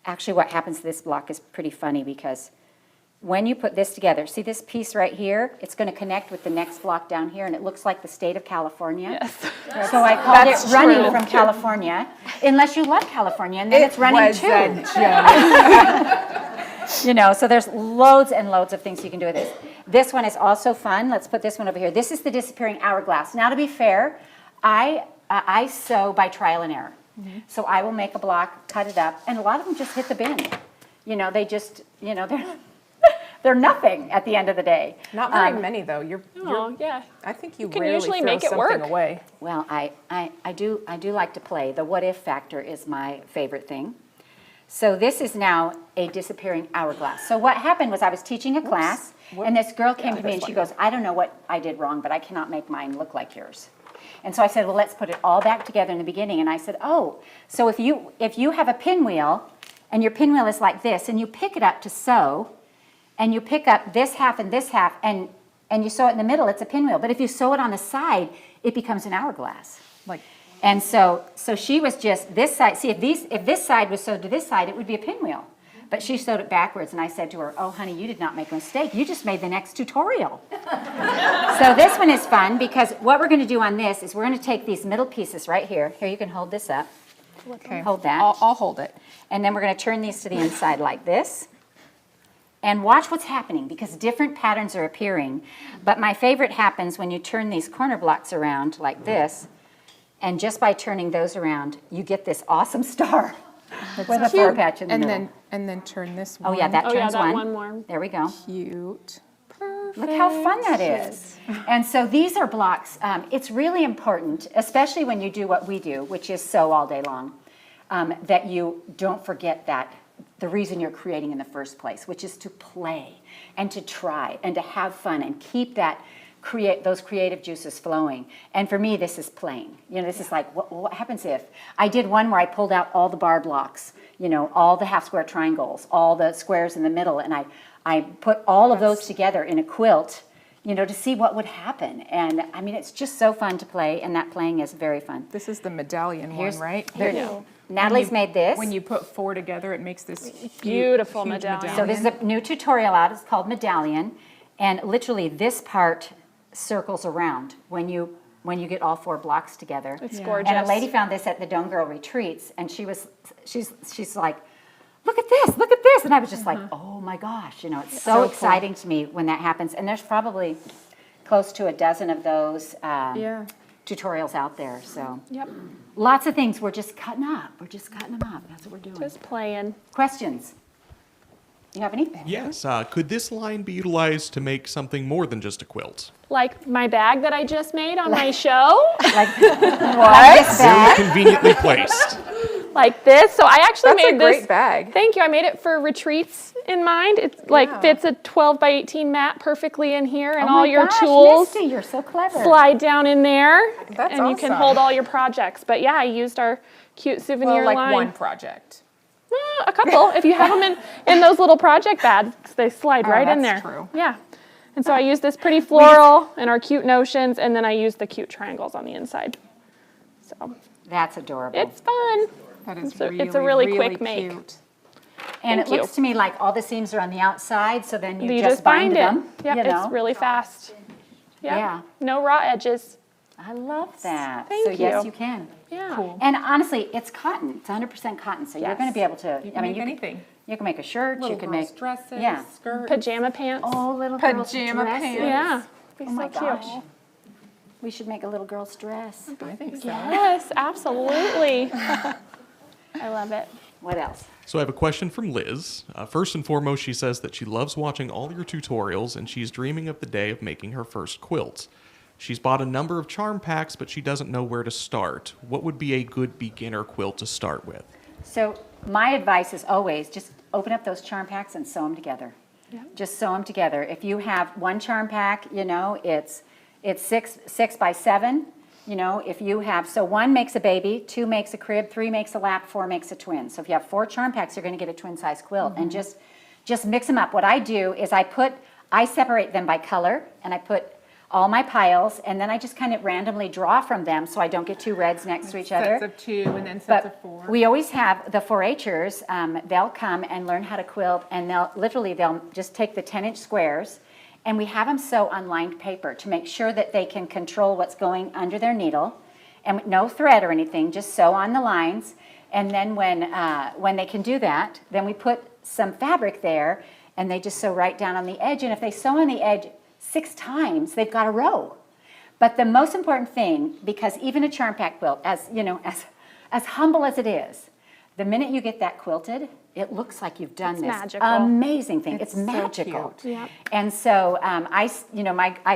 actually what happens to this block is pretty funny because when you put this together, see this piece right here? It's going to connect with the next block down here, and it looks like the state of California. Yes. So I called That's it running true. from California, unless you love California, and then it's running was too. a joke. So there's loads and loads of things you can do with this. This one is also fun. Let's put this one over here. This is the disappearing hourglass. Now, to be fair, I sew by trial and error. So I will make a block, cut it up, and a lot of them just hit the bin. They just, they're nothing at the end of the day. Not very many though. Oh, yeah. I think you can rarely usually throw make it something work. away. Well, I do like to play. The what if factor is my favorite thing. So this is now a disappearing hourglass. So what happened was I was teaching a class, and this girl came to me and she goes, I don't know what I did wrong, but I cannot make mine look like yours. And so I said, well, let's put it all back together in the beginning. And I said, oh, so if you have a pinwheel, and your pinwheel is like this, and you pick it up to sew, and you pick up this half, and you sew it in the middle, it's a pinwheel. But if you sew it on the side, it becomes an hourglass. And so she was just this side. See, if this side was sewed to this side, it would be a pinwheel. But she sewed it backwards, and I said to her, oh, honey, you did not make a mistake. You just made the next tutorial. So this one is fun because what we're going to do on this is we're going to take these middle pieces right here. Here, you can hold this up. Okay. Hold that. I'll hold it. And then we're going to turn these to the inside like this. And watch what's happening because different patterns are appearing. But my favorite happens when you turn these corner blocks around like this. And just by turning those around, you get this awesome star with a flower patch in the middle. And then turn this one. Oh yeah, that Oh, yeah, turns that one. one more. There we go. Cute. Look how fun that is. And so these are blocks. It's really important, especially when you do what we do, which is sew all day long, that you don't forget that the reason you're creating in the first place, which is to play and to try and to have fun and keep those creative juices flowing. And for me, this is playing. This is like, what happens if? I did one where I pulled out all the bar blocks, all the half square triangles, all the squares in the middle, and I put all of those together in a quilt, to see what would happen. And I mean, it's just so fun to play, and that playing is very fun. This is the medallion one, right? Natalie's made this. When you put 4 together, it makes this Beautiful huge medallion. So this is a new tutorial out. It's called Medallion, and literally this part circles around when you get all 4 blocks together. It's gorgeous. And a lady found this at the Doan Girl retreats, and she's like, look at this, and I was just like, oh my gosh, it's so So exciting to me when that happens. And there's probably close to a dozen of those tutorials out there. So Yep. lots of things. We're just cutting up. That's what we're doing. Just playing. Questions? You have any? Yes. Could this line be utilized to make something more than just a quilt? Like my bag that I just made on my show. Like what? Very conveniently placed. Like this. So I actually That's a made this great bag. Thank you. I made it for retreats in mind. It's fits a 12 by 18 mat perfectly in here, and Oh all my your gosh, tools Misty, you're so clever. slide down in there, That's and you can awesome. hold all your projects. But yeah, I used our cute souvenir like line. one project. A couple. If you have them in those little project bags, they slide right in there. that's true. Yeah. And so I used this pretty floral and our cute notions, and then I used the cute triangles on the inside. So That's adorable. it's fun. That is It's a really quick make. cute. And it Thank looks to me like all the seams are on the outside, so then you You just bind it. them. Yep, you know? it's really fast. Yep. Yeah. No raw edges. I love that. Thank So yes, you. you can. Yeah. Cool. And honestly, it's cotton. It's 100% cotton. So you're Yes. going to be able to. You can make anything. You can make a shirt. Little you can girls' make dresses, Yeah. skirts. Pajama pants. Oh, little girls' Pajama dresses. pants. Yeah. Be Oh my so gosh. cute. We should make a little girl's dress. I think so. Yes, absolutely. I love it. What else? So I have a question from Liz. First and foremost, she says that she loves watching all your tutorials and she's dreaming of the day of making her first quilts. She's bought a number of charm packs, but she doesn't know where to start. What would be a good beginner quilt to start with? So my advice is always just open up those charm packs and sew them together. Yeah. Just sew them together. If you have one charm pack, you know, it's 6 by 7. You know, if you have, so 1 makes a baby, 2 makes a crib, 3 makes a lap, 4 makes a twin. So if you have 4 charm packs, you're going to get a twin size quilt. And just mix them up. What I do is I separate them by color, and I put all my piles, and then I just kind of randomly draw from them so I don't get 2 reds next to each other. Sets of 2 and then sets of But 4. we always have the 4-Hers, they'll come and learn how to quilt, and they'll just take the 10-inch squares, and we have them sew on lined paper to make sure that they can control what's going under their needle, and no thread or anything, just sew on the lines. And then when they can do that, then we put some fabric there, and they just sew right down on the edge. And if they sew on the edge 6 times, they've got a row. But the most important thing, because even a charm pack quilt, as you know, as humble as it is, the minute you get that quilted, it looks like you've done this magical. amazing thing. It's so magical. cute. Yep. And so I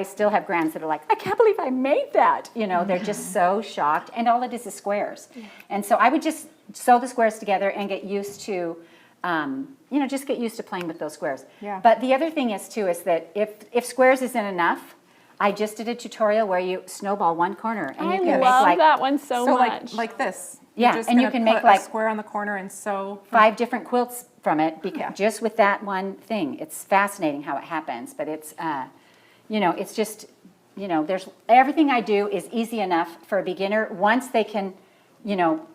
still have grands that are like, I can't believe I made that. You know, they're just so shocked. And all it is squares. And so I would just sew the squares together and get used to, just get used to playing with those squares. Yeah. But the other thing is too, is that if squares isn't enough, I just did a tutorial where you snowball one corner and you I can love make like that one so So much. like this. Yeah, You're just and you gonna can make put like a square on the corner and sew. 5 different quilts from it Yeah. just with that one thing. It's fascinating how it happens, but it's, it's just, there's everything I do is easy enough for a beginner once they can,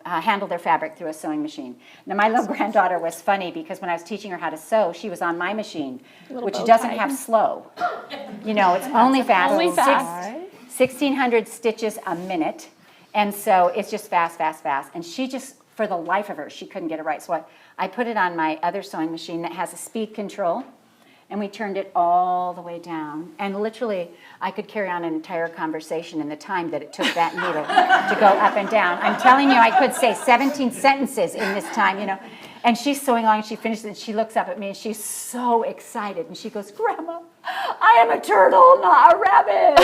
handle their fabric through a sewing machine. Now, my little granddaughter was funny because when I was teaching her how to sew, she was on my machine, Little which bow doesn't tie. have slow. It's only fast. Only It's fast. 1,600 stitches a minute. And so it's just fast, fast, fast. And she just, for the life of her, she couldn't get it right. So I put it on my other sewing machine that has a speed control. And we turned it all the way down. And literally, I could carry on an entire conversation in the time that it took that needle to go up and down. I'm telling you, I could say 17 sentences in this time, And she's sewing along, and she finishes, and she looks up at me, and she's so excited. And she goes, Grandma, I am a turtle, not a rabbit.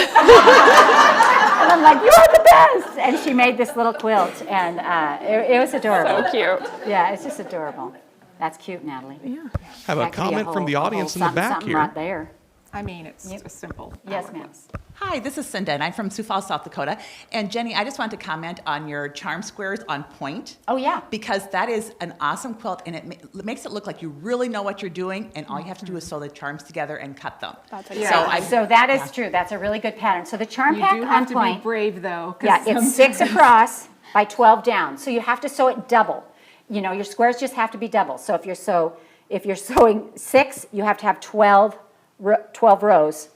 And I'm like, you are the best. And she made this little quilt, and it was adorable. So cute. Yeah, it's just adorable. That's cute, Natalie. Yeah. Have a comment from the audience in the back here. Right there. I mean, it's a simple. Yes, ma'am. Hi, this is Cinda, and I'm from Sioux Falls, South Dakota. And Jenny, I just wanted to comment on your charm squares on point. Oh, yeah. Because that is an awesome quilt, and it makes it look like you really know what you're doing, and all you have to do is sew the charms together and cut them. That's Yeah. So that is true. That's a really good pattern. So the charm You pack do on have to be point. brave though. 'Cause Yeah, it's 6 across by 12 down. So you have to sew it double. Your squares just have to be double. So if you're sewing 6, you have to have 12 rows,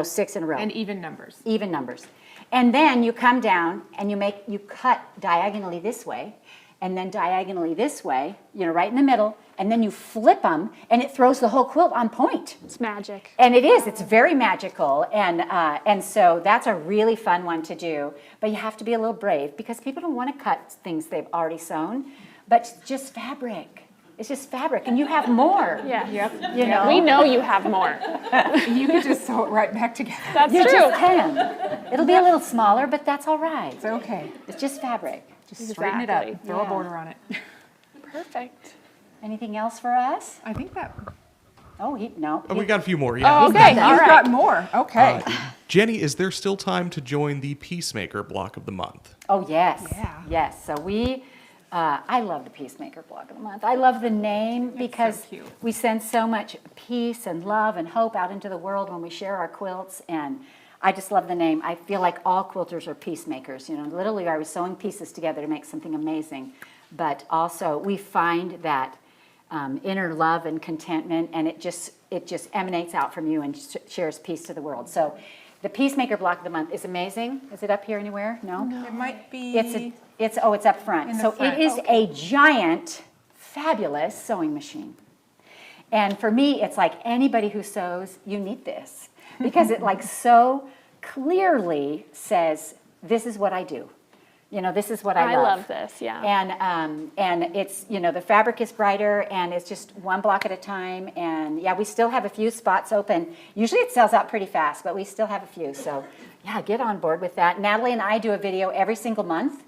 6 in a row. And even numbers. Even numbers. And then you come down and you cut diagonally this way, and then diagonally this way, right in the middle, and then you flip them, and it throws the whole quilt on point. It's magic. And it is. It's very magical, and so that's a really fun one to do. But you have to be a little brave because people don't want to cut things they've already sewn, but it's just fabric. It's just fabric, and you have more. Yeah. Yep. We know you have more. You can just sew it right back together. That's You true. just can. It'll be a little smaller, but that's all right. It's okay. It's just fabric. Just straighten it up. Exactly. Throw a Yeah. border on it. Perfect. Anything else for us? I think that. Oh, no. We got a few more, yeah. Oh, okay. You've all right. got more. Okay. Jenny, is there still time to join the Peacemaker block of the month? Oh, yes. Yeah. Yes. So I love the Peacemaker Block of the Month. I love the name because cute. we send so much peace and love and hope out into the world when we share our quilts, and I just love the name. I feel like all quilters are peacemakers. Literally, are we sewing pieces together to make something amazing? But also, we find that inner love and contentment, and it just emanates out from you and shares peace to the world. So The Peacemaker block of the month is amazing. Is it up here anywhere? No? It might be. It's up front. In the So front, it is a giant, fabulous sewing machine. And for me, it's like anybody who sews, you need this. Because it like so clearly says, this is what I do. You know, this is what I love. I love this, yeah. And it's, you know, the fabric is brighter and it's just one block at a time. And yeah, we still have a few spots open. Usually it sells out pretty fast, but we still have a few. So yeah, get on board with that. Natalie and I do a video every single month.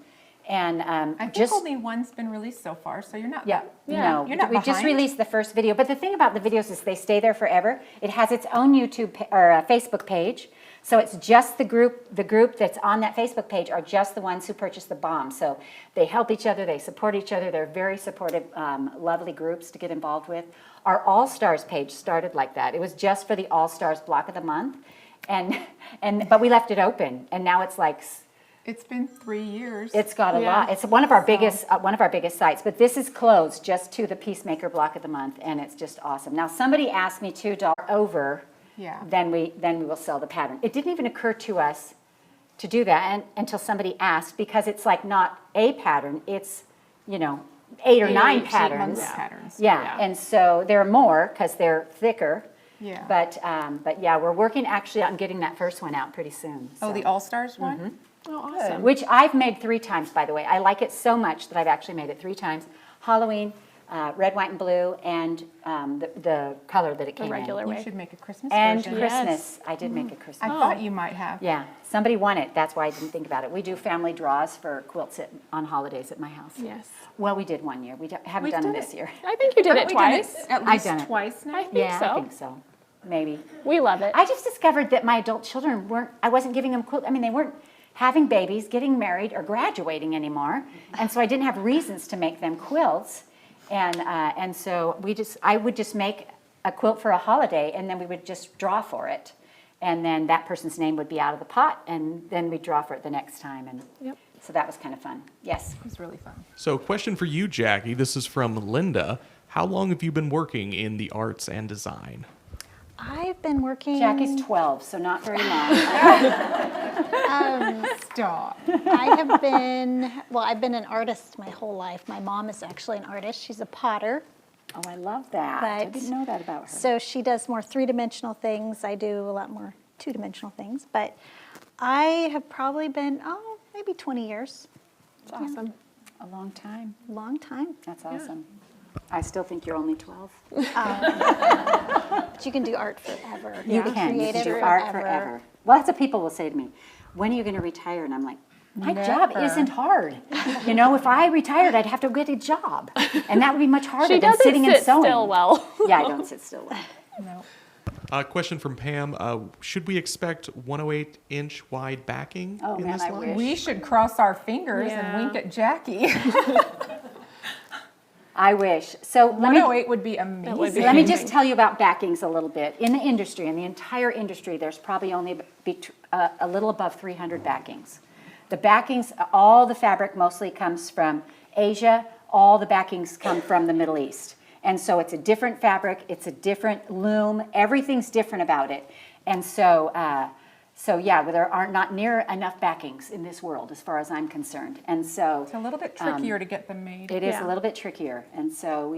And I think only one's been released so far, so you're not. no, You're not we just behind. released the first video. But the thing about the videos is they stay there forever. It has its own YouTube or Facebook page. So it's just the group that's on that Facebook page are just the ones who purchased the bomb. So they help each other, they support each other. They're very supportive, lovely groups to get involved with. Our All Stars page started like that. It was just for the All Stars block of the month, but we left it open, and now it's like. It's been 3 years. It's got a lot. It's one of our biggest sites. But this is closed just to the Peacemaker block of the month, and it's just awesome. Now somebody asked me $2 over. Yeah. Then we will sell the pattern. It didn't even occur to us to do that until somebody asked, because it's like not a pattern. It's 8 or 9 patterns. Patterns. Yeah. And so there are more because they're thicker. Yeah. But yeah, we're working actually on getting that first one out pretty soon. Oh, so. the All Stars one. Oh, awesome. Which I've made 3 times, by the way. I like it so much that I've actually made it 3 times. Halloween, red, white, and blue, and the color that it came regular in. way. You should make a Christmas And version. Christmas. I did make a Christmas. I thought you might have. Yeah, somebody won it. That's why I didn't think about it. We do family draws for quilts on holidays at my house. Yes. Well, we did one year. We haven't done it this year. I think you did it Haven't we done twice. At I've least done it. twice now. I think Yeah, so. I think so. Maybe. We love it. I just discovered that my adult children I wasn't giving them quilts. I mean, they weren't having babies, getting married, or graduating anymore. And so I didn't have reasons to make them quilts. And so I would just make a quilt for a holiday, and then we would just draw for it. And then that person's name would be out of the pot, and then we'd draw for it the next time. And Yep. so that was kind of fun. Yes. It was really fun. So, question for you, Jackie. This is from Linda. How long have you been working in the arts and design? I've been working. Jackie's 12, so not very long. Stop. I've been an artist my whole life. My mom is actually an artist. She's a potter. Oh, I love that. I But- didn't know that about her. So she does more three-dimensional things. I do a lot more two-dimensional things. But I have probably been, maybe 20 years. It's awesome. A long time. Long time. That's awesome. I still think you're only 12. But you can do art forever. You Be can. You creative can do art forever. Well, that's what people will say to me. When are you going to retire? And I'm like, my job Never. isn't hard. If I retired, I'd have to get a job. And that would be much harder She than doesn't sitting and sit sewing. still well. Yeah, I don't sit still well. No. Question from Pam. Should we expect 108-inch wide backing Oh, in man, this I line? wish. We should cross our fingers Yeah. and wink at Jackie. I wish. So let me 108 would be amazing. would be Let me amazing. just tell you about backings a little bit. In the industry, in the entire industry, there's probably only a little above 300 backings. The backings, all the fabric mostly comes from Asia. All the backings come from the Middle East. And so it's a different fabric. It's a different loom. Everything's different about it. And so yeah, there are not near enough backings in this world as far as I'm concerned. And so It's a little bit trickier to get them made. it is Yeah. a little bit trickier. And so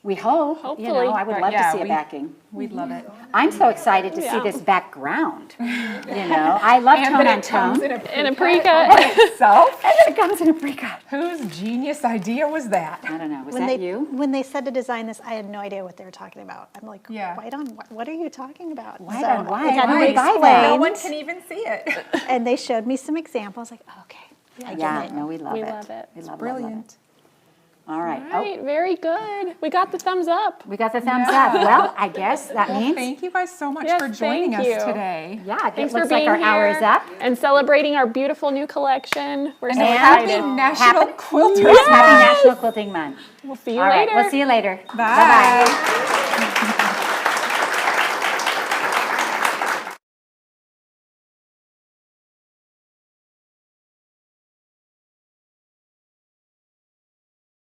we hope, Hopefully. I would But love yeah, to see a we- backing. We'd love it. I'm so excited to see Yeah. this background. I love And tone then on it comes tone. in a And a pre-cut pre-cut. itself. And then it comes in a pre-cut. Whose genius idea was that? I don't know, was When that they you? when they said to design this, I had no idea what they were talking about. I'm like, Yeah. white on, what are you talking about? White on white? I had Why? to Why? explain, No one can even see it. and they showed me some examples. Like, okay, I get Yeah, it. no, we love We it. love it. We love brilliant. it. All right. All right, very good. We got the thumbs up. Oh, we got the thumbs up. Well, I guess that Well, means, thank you guys so much Yes, for joining thank us you. today. yeah, it Thanks looks for being like our hour here is up. and celebrating our beautiful new collection. We're so And excited. happy National Quilters Happy Month. National Quilting Month. We'll see you All right, later. we'll see you later. Bye. Bye-bye.